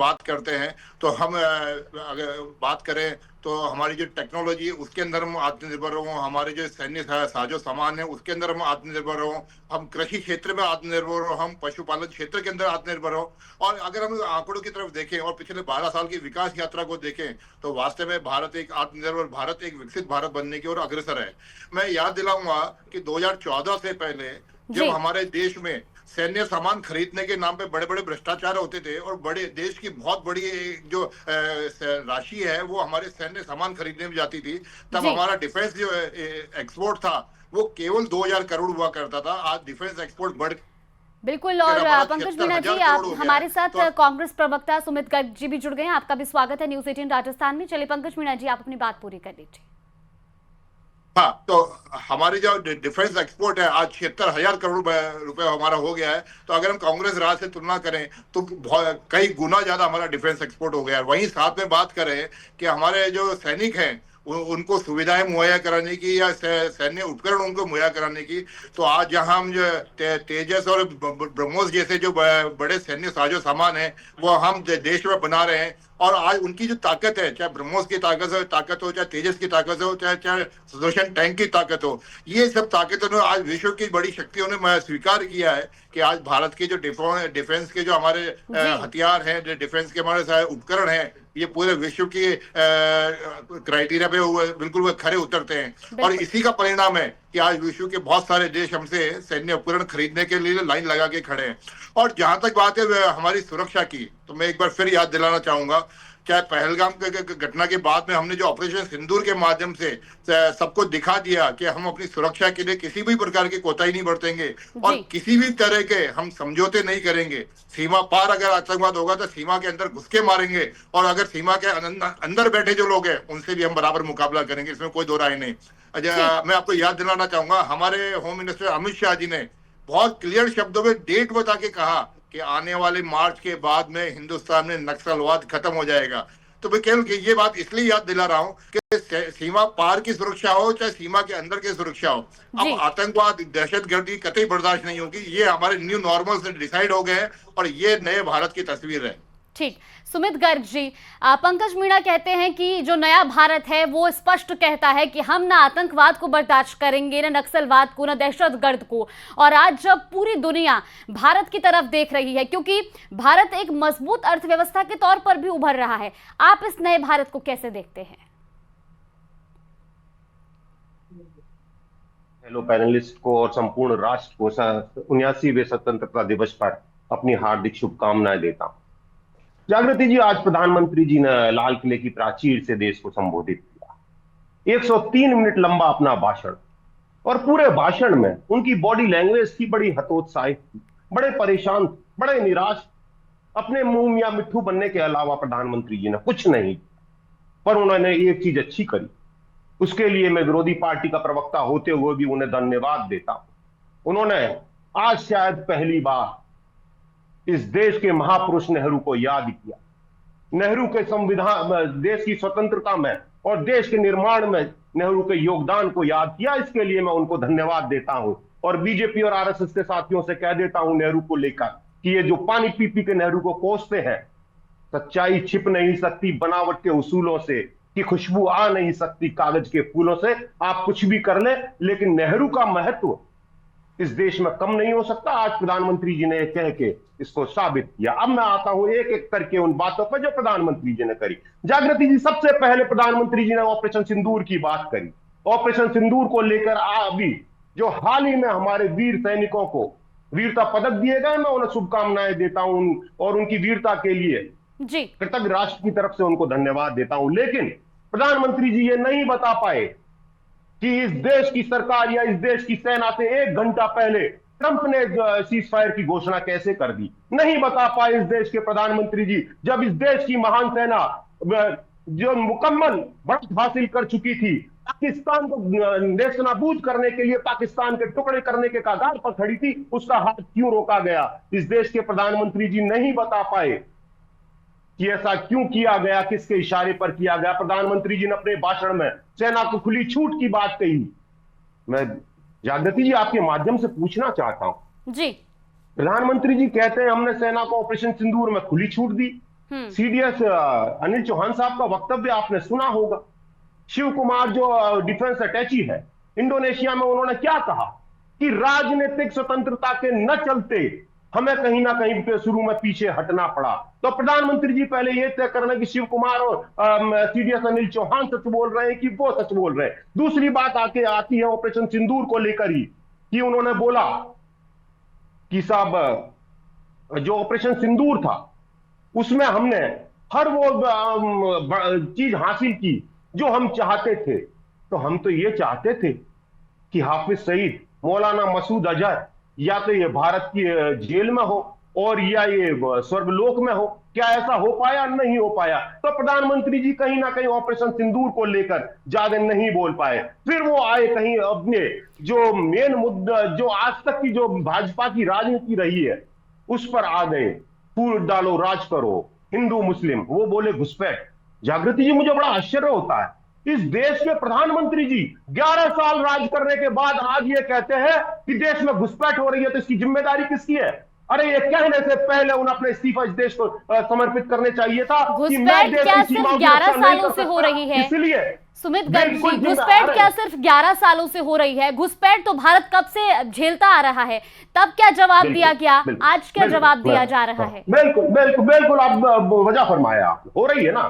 बात करते हैं तो हम अगर बात करें तो हमारी जो टेक्नोलॉजी है उसके अंदर हम आत्मनिर्भर हों, हमारे जो सैन्य साजो सामान है उसके अंदर हम आत्मनिर्भर हों, हम कृषि क्षेत्र में आत्मनिर्भर हो, हम पशुपालन क्षेत्र के अंदर आत्मनिर्भर हो। और अगर हम आंकड़ों की तरफ देखें और पिछले 12 साल की विकास यात्रा को देखें तो वास्तव में भारत एक आत्मनिर्भर भारत, एक विकसित भारत बनने की ओर अग्रसर है। मैं याद दिलाऊंगा कि 2014 से पहले जब जी हमारे देश में सैन्य सामान खरीदने के नाम पे बड़े बड़े भ्रष्टाचार होते थे और बड़े देश की बहुत बड़ी जो राशि है वो हमारे सैन्य सामान खरीदने में जाती थी, तब जी हमारा डिफेंस जो एक्सपोर्ट था वो केवल 2000 करोड़ हुआ करता था। आज डिफेंस एक्सपोर्ट बढ़ बिल्कुल। कर और हमारा पंकज मीणा जी, 76,000 करोड़ आप हो गया है। हमारे साथ तो कांग्रेस प्रवक्ता सुमित गर्ग जी भी जुड़ गए हैं। आपका भी स्वागत है न्यूज 18 राजस्थान में। चलिए पंकज मीणा जी, आप अपनी बात पूरी कर लीजिए। हाँ, तो हमारी जो डिफेंस एक्सपोर्ट है आज 76,000 करोड़ रुपए हमारा हो गया है। तो अगर हम कांग्रेस राज से तुलना करें तो कई गुना ज्यादा हमारा डिफेंस एक्सपोर्ट हो गया है। वहीं साथ में बात करें कि हमारे जो सैनिक हैं उनको सुविधाएं मुहैया कराने की या सैन्य उपकरण उनको मुहैया कराने की, तो आज जहां हम जो तेजस और ब्रह्मोस जैसे जो बड़े सैन्य साजो सामान है वो हम देश में बना रहे हैं। और आज उनकी जो ताकत है, चाहे ब्रह्मोस की ताकत हो, चाहे तेजस की ताकत हो, चाहे चाहे सुदर्शन टैंक की ताकत हो, ये सब ताकतों ने आज विश्व की बड़ी शक्तियों ने स्वीकार किया है कि आज भारत के जो डिफेंस के जो हमारे जी हथियार हैं, जो डिफेंस के हमारे उपकरण हैं, ये पूरे विश्व की क्राइटेरिया पे बिल्कुल वो खरे उतरते हैं। और बिल्कुल। इसी का परिणाम है कि आज विश्व के बहुत सारे देश हमसे सैन्य उपकरण खरीदने के लिए लाइन लगा के खड़े हैं। और जहां तक बात है हमारी सुरक्षा की, तो मैं एक बार फिर याद दिलाना चाहूंगा, चाहे पहलगाम घटना के बाद में हमने जो ऑपरेशन सिंदूर के माध्यम से सबको दिखा दिया कि हम अपनी सुरक्षा के लिए किसी भी प्रकार की कोताही नहीं बरतेंगे और जी किसी भी तरह के हम समझौते नहीं करेंगे। सीमा पार अगर आतंकवाद होगा तो सीमा के अंदर घुस के मारेंगे, और अगर सीमा के अंदर बैठे जो लोग हैं उनसे भी हम बराबर मुकाबला करेंगे, इसमें कोई दो राय नहीं। ठीक। मैं आपको याद दिलाना चाहूंगा, हमारे होम मिनिस्टर अमित शाह जी ने बहुत क्लियर शब्दों में डेट बता के कहा कि आने वाले मार्च के बाद में हिंदुस्तान में नक्सलवाद खत्म हो जाएगा। तो मैं केवल ये बात इसलिए याद दिला रहा हूं कि सीमा पार की सुरक्षा हो चाहे सीमा के अंदर की सुरक्षा हो, अब जी आतंकवाद दहशतगर्दी कतई बर्दाश्त नहीं होगी। ये हमारे न्यू नॉर्मल से डिसाइड हो गए हैं और ये नए भारत की तस्वीर है। ठीक। सुमित गर्ग जी, पंकज मीणा कहते हैं कि जो नया भारत है वो स्पष्ट कहता है कि हम ना आतंकवाद को बर्दाश्त करेंगे, ना नक्सलवाद को, ना दहशतगर्द को। और आज जब पूरी दुनिया भारत की तरफ देख रही है, क्योंकि भारत एक मजबूत अर्थव्यवस्था के तौर पर भी उभर रहा है, आप इस नए भारत को कैसे देखते हैं? हेलो पैनलिस्ट को और संपूर्ण राष्ट्र को 79वें स्वतंत्रता दिवस पर अपनी हार्दिक शुभकामनाएं देता हूं। जागृति जी, आज प्रधानमंत्री जी ने लाल किले की प्राचीर से देश को संबोधित किया। 103 मिनट लंबा अपना भाषण, और पूरे भाषण में उनकी बॉडी लैंग्वेज थी बड़ी हतोत्साहित थी, बड़े परेशान, बड़े निराश। अपने मुंह मियां मिट्ठू बनने के अलावा प्रधानमंत्री जी ने कुछ नहीं, पर उन्होंने एक चीज अच्छी करी, उसके लिए मैं विरोधी पार्टी का प्रवक्ता होते हुए भी उन्हें धन्यवाद देता हूं। उन्होंने आज शायद पहली बार इस देश के महापुरुष नेहरू को याद किया। नेहरू के संविधान, देश की स्वतंत्रता में और देश के निर्माण में नेहरू के योगदान को याद किया। इसके लिए मैं उनको धन्यवाद देता हूं। और बीजेपी और आरएसएस के साथियों से कह देता हूं नेहरू को लेकर कि ये जो पानी पी पी के नेहरू को कोसते हैं, सच्चाई छिप नहीं सकती बनावट के उसूलों से, कि खुशबू आ नहीं सकती कागज के फूलों से। आप कुछ भी कर ले, लेकिन नेहरू का महत्व इस देश में कम नहीं हो सकता। आज प्रधानमंत्री जी ने कह के इसको साबित किया। अब मैं आता हूं एक एक करके उन बातों पर जो प्रधानमंत्री जी ने करी। जागृति जी, सबसे पहले प्रधानमंत्री जी ने ऑपरेशन सिंदूर की बात करी। ऑपरेशन सिंदूर को लेकर अभी जो हाल ही में हमारे वीर सैनिकों को वीरता पदक दिए गए, मैं उन्हें शुभकामनाएं देता हूं और उनकी वीरता के लिए जी कृतज्ञ राष्ट्र की तरफ से उनको धन्यवाद देता हूं। लेकिन प्रधानमंत्री जी ये नहीं बता पाए कि इस देश की सरकार या इस देश की सेना से 1 घंटा पहले ट्रंप ने सीज फायर की घोषणा कैसे कर दी। नहीं बता पाए इस देश के प्रधानमंत्री जी, जब इस देश की महान सेना जो मुकम्मल बढ़त हासिल कर चुकी थी, पाकिस्तान को नेस्तनाबूद करने के लिए, पाकिस्तान के टुकड़े करने के कगार पर खड़ी थी, उसका हाथ क्यों रोका गया। इस देश के प्रधानमंत्री जी नहीं बता पाए कि ऐसा क्यों किया गया, किसके इशारे पर किया गया। प्रधानमंत्री जी ने अपने भाषण में सेना को खुली छूट की बात कही। मैं जागृति जी आपके माध्यम से पूछना चाहता हूं जी प्रधानमंत्री जी कहते हैं हमने सेना को ऑपरेशन सिंदूर में खुली छूट दी, सीडीएस अनिल चौहान साहब का वक्तव्य आपने सुना होगा। शिव कुमार जो डिफेंस अटैची है इंडोनेशिया में, उन्होंने क्या कहा कि राजनीतिक स्वतंत्रता के न चलते हमें कहीं ना कहीं पे शुरू में पीछे हटना पड़ा। तो प्रधानमंत्री जी पहले यह तय करना कि शिव कुमार और सीडीएस अनिल चौहान सच बोल रहे हैं कि वो सच बोल रहे हैं। दूसरी बात आती है ऑपरेशन सिंदूर को लेकर ही, कि उन्होंने बोला कि साहब जो ऑपरेशन सिंदूर था उसमें हमने हर वो चीज हासिल की जो हम चाहते थे। तो हम तो ये चाहते थे कि हाफिज सईद, मौलाना मसूद अजहर या तो ये भारत की जेल में हो और या ये स्वर्गलोक में हो। क्या ऐसा हो पाया? नहीं हो पाया। तो प्रधानमंत्री जी कहीं ना कहीं ऑपरेशन सिंदूर को लेकर ज्यादा नहीं बोल पाए। फिर वो आए कहीं अपने जो मेन मुद्दा, जो आज तक की जो भाजपा की राजनीति रही है उस पर आ गए। फूट डालो राज करो, हिंदू मुस्लिम, वो बोले घुसपैठ। जागृति जी, मुझे बड़ा आश्चर्य होता है, इस देश के प्रधानमंत्री जी 11 साल राज करने के बाद आज ये कहते हैं कि देश में घुसपैठ हो रही है। तो इसकी जिम्मेदारी किसकी है? अरे ये कहने से पहले उन्हें अपना इस्तीफा इस देश को समर्पित करने चाहिए था कि मैं घुसपैठ देश क्या की सिर्फ सीमाओं की 11 रक्षा नहीं सालों कर से हो सकता। रही है? इसलिए सुमित गर्ग बिल्कुल जी, घुसपैठ क्या सिर्फ 11 सालों से हो रही है? घुसपैठ तो भारत कब से झेलता आ रहा है। तब क्या जवाब दिया गया, आज क्या जवाब दिया जा रहा है? बिल्कुल बिल्कुल बिल्कुल, आप वजह फरमाया आपने, हो रही है ना।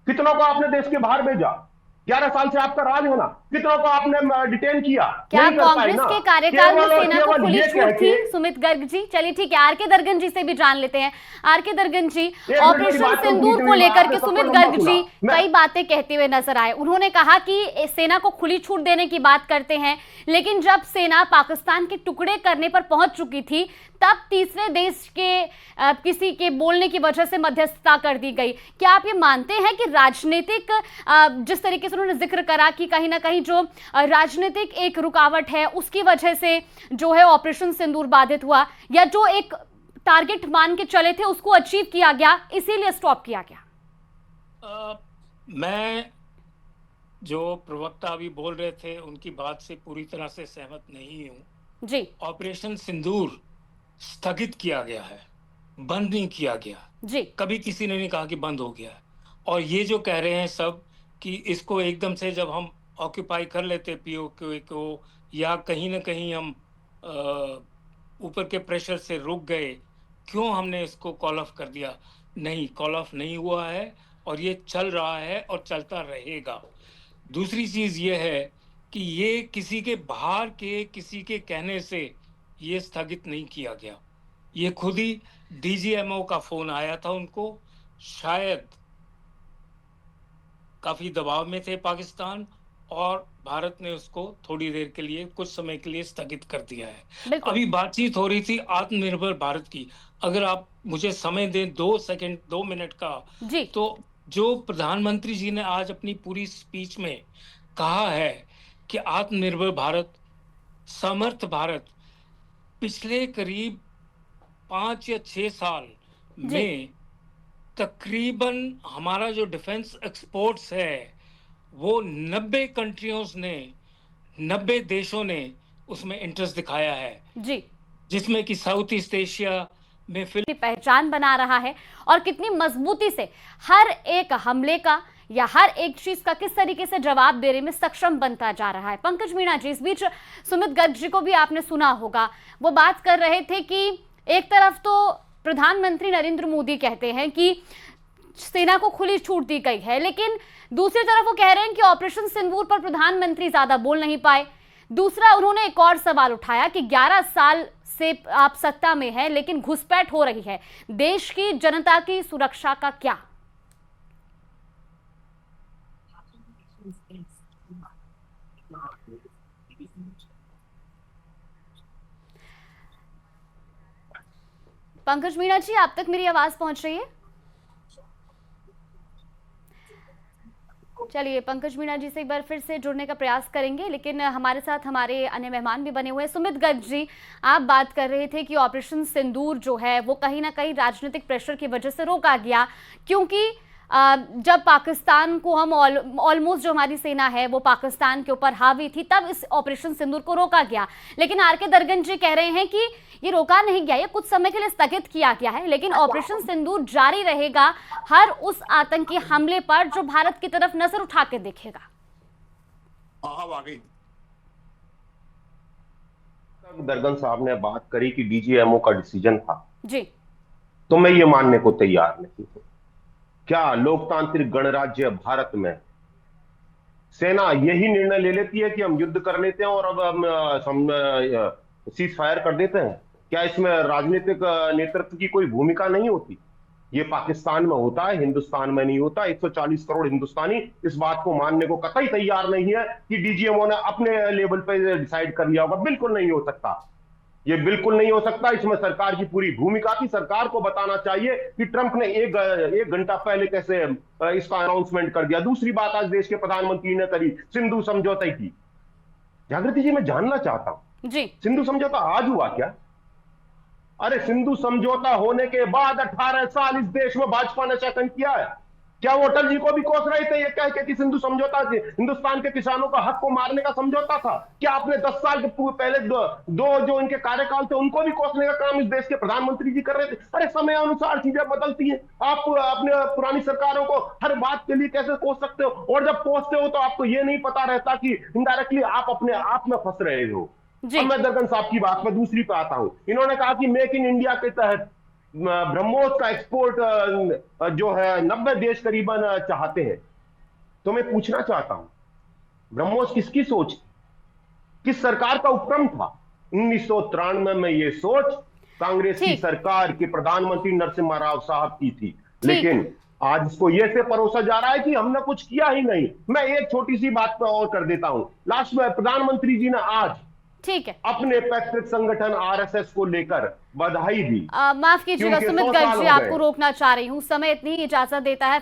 कितनों को आपने देश के बाहर भेजा? 11 साल से आपका राज होना, कितनों को आपने डिटेन किया? क्या कांग्रेस के कार्यकाल में सेना को खुली छूट थी? सुमित गर्ग जी, चलिए ठीक है, आरके दर्गन जी से भी जान लेते हैं। आरके दर्गन जी, ऑपरेशन सिंदूर को लेकर के सुमित गर्ग जी कई बातें कहते हुए नजर आए। उन्होंने कहा कि सेना को खुली छूट देने की बात करते हैं, लेकिन जब सेना पाकिस्तान के टुकड़े करने पर पहुंच चुकी थी तब तीसरे देश के किसी के बोलने की वजह से मध्यस्थता कर दी गई। क्या आप ये मानते हैं कि राजनीतिक, जिस तरीके से उन्होंने जिक्र करा कि कहीं ना कहीं जो राजनीतिक एक रुकावट है उसकी वजह से जो है ऑपरेशन सिंदूर बाधित हुआ, या जो एक टारगेट मान के चले थे उसको अचीव किया गया इसीलिए स्टॉप किया गया? मैं जो प्रवक्ता अभी बोल रहे थे उनकी बात से पूरी तरह से सहमत नहीं हूं जी। ऑपरेशन सिंदूर स्थगित किया गया है, बंद नहीं किया गया जी। कभी किसी ने नहीं कहा कि बंद हो गया। और ये जो कह रहे हैं सब कि इसको एकदम से जब हम ऑक्यूपाई कर लेते पीओके को, या कहीं ना कहीं हम ऊपर के प्रेशर से रुक गए, क्यों हमने इसको कॉल ऑफ कर दिया? नहीं, कॉल ऑफ नहीं हुआ है और ये चल रहा है और चलता रहेगा। दूसरी चीज ये है कि ये किसी के बाहर के किसी के कहने से ये स्थगित नहीं किया गया। ये खुद ही डीजीएमओ का फोन आया था उनको, शायद काफी दबाव में थे पाकिस्तान, और भारत ने उसको थोड़ी देर के लिए, कुछ समय के लिए स्थगित कर दिया है। अभी बातचीत हो रही थी आत्मनिर्भर भारत की। अगर आप मुझे समय दें 2 मिनट का जी। तो जो प्रधानमंत्री जी ने आज अपनी पूरी स्पीच में कहा है कि आत्मनिर्भर भारत, समर्थ भारत, पिछले करीब 5 या 6 साल में तकरीबन हमारा जो डिफेंस एक्सपोर्ट्स है वो 90 कंट्रियों ने, 90 देशों ने उसमें इंटरेस्ट दिखाया है जी, जिसमें कि साउथ ईस्ट एशिया में पहचान बना रहा है और कितनी मजबूती से हर एक हमले का या हर एक चीज का किस तरीके से जवाब देने में सक्षम बनता जा रहा है। पंकज मीणा जी, इस बीच सुमित गर्ग जी को भी आपने सुना होगा, वो बात कर रहे थे कि एक तरफ तो प्रधानमंत्री नरेंद्र मोदी कहते हैं कि सेना को खुली छूट दी गई है, लेकिन दूसरी तरफ वो कह रहे हैं कि ऑपरेशन सिंदूर पर प्रधानमंत्री ज्यादा बोल नहीं पाए। दूसरा, उन्होंने एक और सवाल उठाया कि 11 साल से आप सत्ता में हैं लेकिन घुसपैठ हो रही है, देश की जनता की सुरक्षा का क्या? पंकज मीणा जी, आप तक मेरी आवाज पहुंच रही है? चलिए, पंकज मीणा जी से एक बार फिर से जुड़ने का प्रयास करेंगे, लेकिन हमारे साथ हमारे अन्य मेहमान भी बने हुए हैं। सुमित गर्ग जी, आप बात कर रहे थे कि ऑपरेशन सिंदूर जो है वो कहीं ना कहीं राजनीतिक प्रेशर की वजह से रोका गया, क्योंकि जब पाकिस्तान को हम ऑलमोस्ट जो हमारी सेना है वो पाकिस्तान के ऊपर हावी थी, तब इस ऑपरेशन सिंदूर को रोका गया। लेकिन आर के दरगन जी कह रहे हैं कि ये रोका नहीं गया, ये कुछ समय के लिए स्थगित किया गया है, लेकिन ऑपरेशन सिंदूर जारी रहेगा हर उस आतंकी हमले पर जो भारत की तरफ नजर उठा के देखेगा। हाँ वाकई दरगन साहब ने बात करी कि डीजीएमओ का डिसीजन था जी, तो मैं ये मानने को तैयार नहीं हूं। क्या लोकतांत्रिक गणराज्य भारत में सेना यही निर्णय ले लेती है कि हम युद्ध कर लेते हैं और अब हम सीज फायर कर देते हैं? क्या इसमें राजनीतिक नेतृत्व की कोई भूमिका नहीं होती? ये पाकिस्तान में होता है, हिंदुस्तान में नहीं होता। 140 करोड़ हिंदुस्तानी इस बात को मानने को कतई तैयार नहीं है कि डीजीएमओ ने अपने लेवल पे डिसाइड कर लिया होगा। बिल्कुल नहीं हो सकता, ये बिल्कुल नहीं हो सकता। इसमें सरकार की पूरी भूमिका थी। सरकार को बताना चाहिए कि ट्रंप ने एक घंटा पहले कैसे इसका अनाउंसमेंट कर दिया। दूसरी बात आज देश के प्रधानमंत्री ने करी सिंधु समझौते की। जागृति जी, मैं जानना चाहता हूं जी, सिंधु समझौता आज हुआ क्या? अरे सिंधु समझौता होने के बाद 18 साल इस देश में भाजपा ने शासन किया है। क्या वो अटल जी को भी कोस रहे थे ये कह के कि सिंधु समझौता हिंदुस्तान के किसानों का हक को मारने का समझौता था? क्या आपने 10 साल के पहले दो जो इनके कार्यकाल थे उनको भी कोसने का काम इस देश के प्रधानमंत्री जी कर रहे थे? अरे समय अनुसार चीजें बदलती हैं। आप अपने पुरानी सरकारों को हर बात के लिए कैसे कोस सकते हो? और जब कोसते हो तो आपको ये नहीं पता रहता कि इनडायरेक्टली आप अपने आप में फंस रहे हो। अब मैं दरगन साहब की बात में दूसरी पे आता हूं। इन्होंने कहा कि मेक इन इंडिया के तहत ब्रह्मोस का एक्सपोर्ट जो है 90 देश करीबन चाहते हैं। तो मैं पूछना चाहता हूं, ब्रह्मोस किसकी सोच, किस सरकार का उपक्रम था? 1993 में ये सोच कांग्रेस की सरकार के प्रधानमंत्री नरसिम्हा राव साहब की थी। लेकिन आज इसको ये से परोसा जा रहा है कि हमने कुछ किया ही नहीं। मैं एक छोटी सी बात पर और कर देता हूं। लास्ट में प्रधानमंत्री जी ने आज ठीक है अपने पैतृक संगठन आरएसएस को लेकर बधाई दी। माफ कीजिएगा सुमित गर्ग जी, आपको रोकना चाह रही हूँ, समय इतनी ही इजाजत देता है।